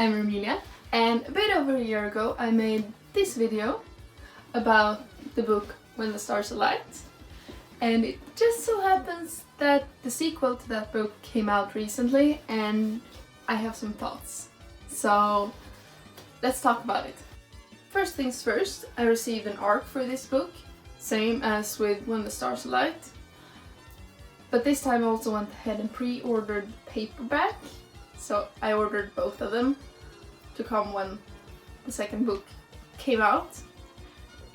I'm Emilia, and a bit over a year ago I made this video about the book When the Stars Alight, and it just so happens that the sequel to that book came out recently and I have some thoughts. So let's talk about it. First things first, I received an ARC for this book, same as with When the Stars Alight, but this time I also went ahead and pre-ordered the paperback, so I ordered both of them to come when the second book came out,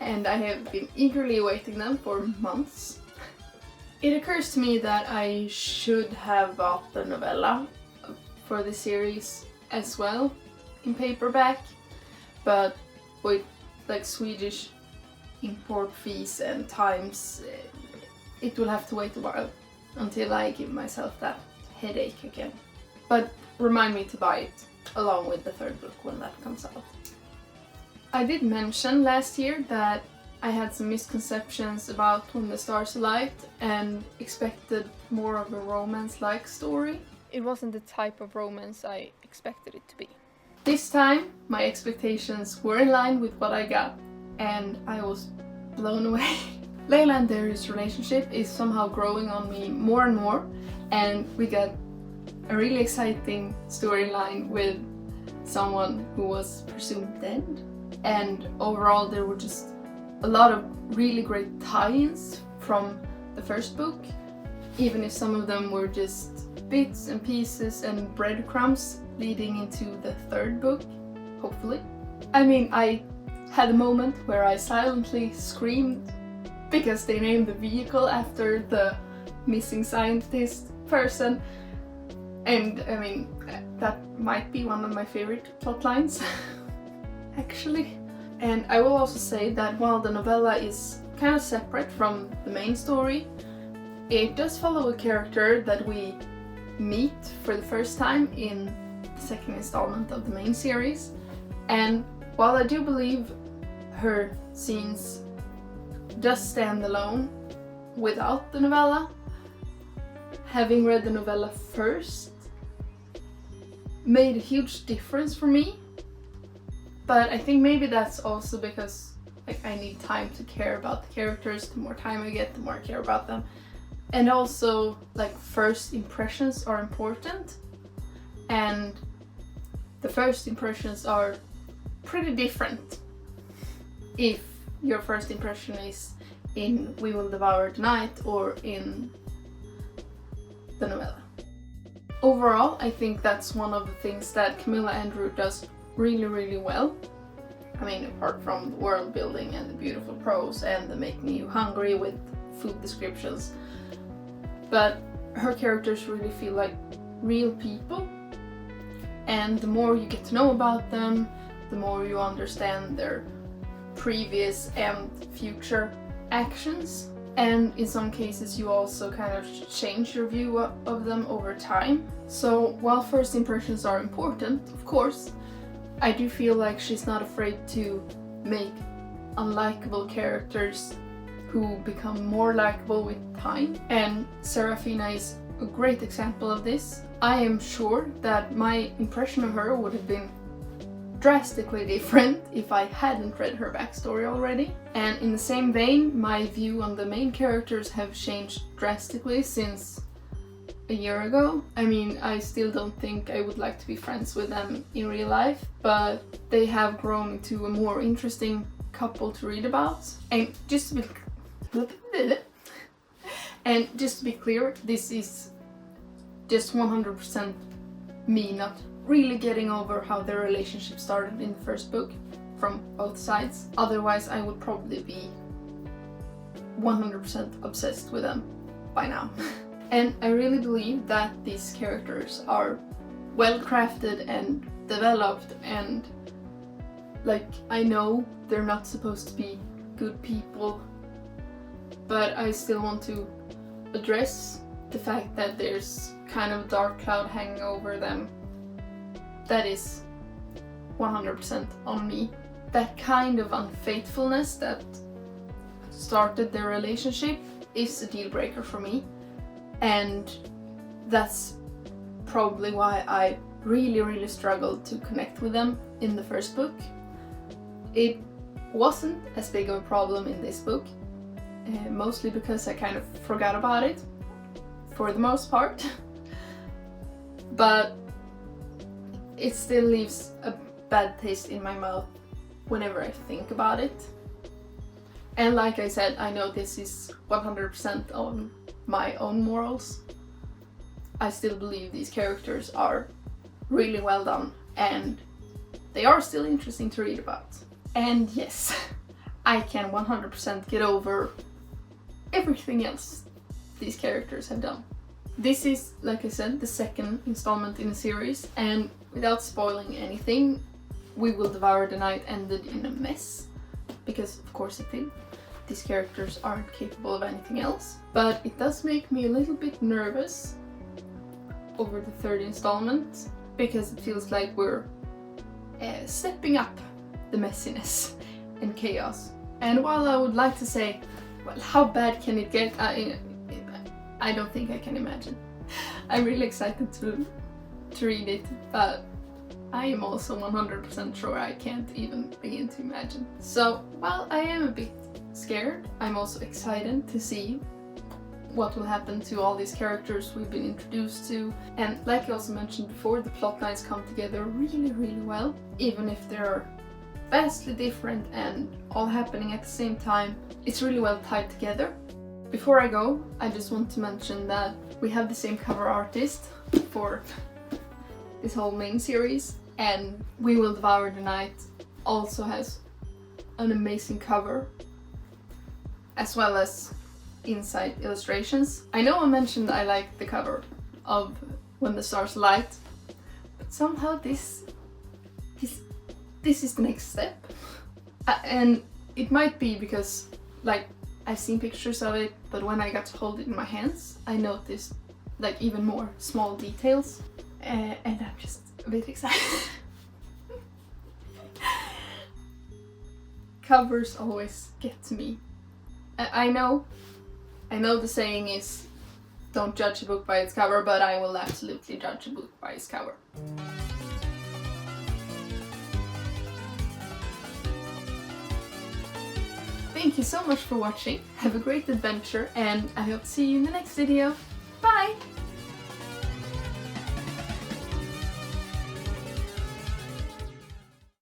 and I have been eagerly awaiting them for months. It occurs to me that I should have bought the novella for the series as well in paperback, but with like Swedish import fees and times, it will have to wait a while until I give myself that headache again. But remind me to buy it along with the third book when that comes out. I did mention last year that I had some misconceptions about When the Stars Alight and expected more of a romance-like story. It wasn't the type of romance I expected it to be. This time, my expectations were in line with what I got, and I was blown away. Layla and Darius' relationship is somehow growing on me more and more, and we got a really exciting storyline with someone who was presumed dead. And overall there were just a lot of really great tie-ins from the first book, even if some of them were just bits and pieces and breadcrumbs leading into the third book, hopefully. I mean, I had a moment where I silently screamed because they named the vehicle after the missing scientist person, and I mean, that might be one of my favorite plot lines actually. And I will also say that while the novella is kind of separate from the main story, it does follow a character that we meet for the first time in the second installment of the main series. And while I do believe her scenes just stand alone without the novella, having read the novella first made a huge difference for me. But I think maybe that's also because I need time to care about the characters. The more time I get, the more I care about them. And also, first impressions are important, and the first impressions are pretty different if your first impression is in We Will Devour Tonight or in the novella. Overall, I think that's one of the things that Camilla Andrew does really well. I mean, apart from the world building and the beautiful prose and the making you hungry with food descriptions, but her characters really feel like real people, and the more you get to know about them, the more you understand their previous and future actions, and in some cases you also kind of change your view of them over time. So while first impressions are important, of course, I do feel like she's not afraid to make unlikable characters who become more likable with time, and Serafina is a great example of this. I am sure that my impression of her would have been drastically different if I hadn't read her backstory already. And in the same vein, my view on the main characters have changed drastically since a year ago. I mean, I still don't think I would like to be friends with them in real life, but they have grown into a more interesting couple to read about. And just to be clear, this is just 100% me not really getting over how their relationship started in the first book from both sides. Otherwise, I would probably be 100% obsessed with them by now. And I really believe that these characters are well crafted and developed, and I know they're not supposed to be good people, but I still want to address the fact that there's kind of a dark cloud hanging over them that is 100% on me. That kind of unfaithfulness that started their relationship is a deal breaker for me, and that's probably why I really struggled to connect with them in the first book. It wasn't as big of a problem in this book, mostly because I kind of forgot about it for the most part. But it still leaves a bad taste in my mouth whenever I think about it. And like I said, I know this is 100% on my own morals. I still believe these characters are really well done and they are still interesting to read about. And yes, I can 100% get over everything else these characters have done. This is, like I said, the second installment in the series, and without spoiling anything, We Will Devour the Night ended in a mess, because of course it did. These characters aren't capable of anything else, but it does make me a little bit nervous over the third installment, because it feels like we're stepping up the messiness and chaos. And while I would like to say, well, how bad can it get? I don't think I can imagine. I'm really excited to read it, but I am also 100% sure I can't even begin to imagine. So while I am a bit scared, I'm also excited to see what will happen to all these characters we've been introduced to. And like I also mentioned before, the plot lines come together really well, even if they're vastly different and all happening at the same time. It's really well tied together. Before I go, I just want to mention that we have the same cover artist for this whole main series, and We Will Devour the Night also has an amazing cover, as well as inside illustrations. I know I mentioned I like the cover of When the Stars Alight, but somehow this is the next step. And it might be because, like, I've seen pictures of it, but when I got to hold it in my hands, I noticed like even more small details, and I'm just a bit excited. Covers always get to me. I know the saying is don't judge a book by its cover, but I will absolutely judge a book by its cover. Thank you so much for watching. Have a great adventure, and I hope to see you in the next video. Bye!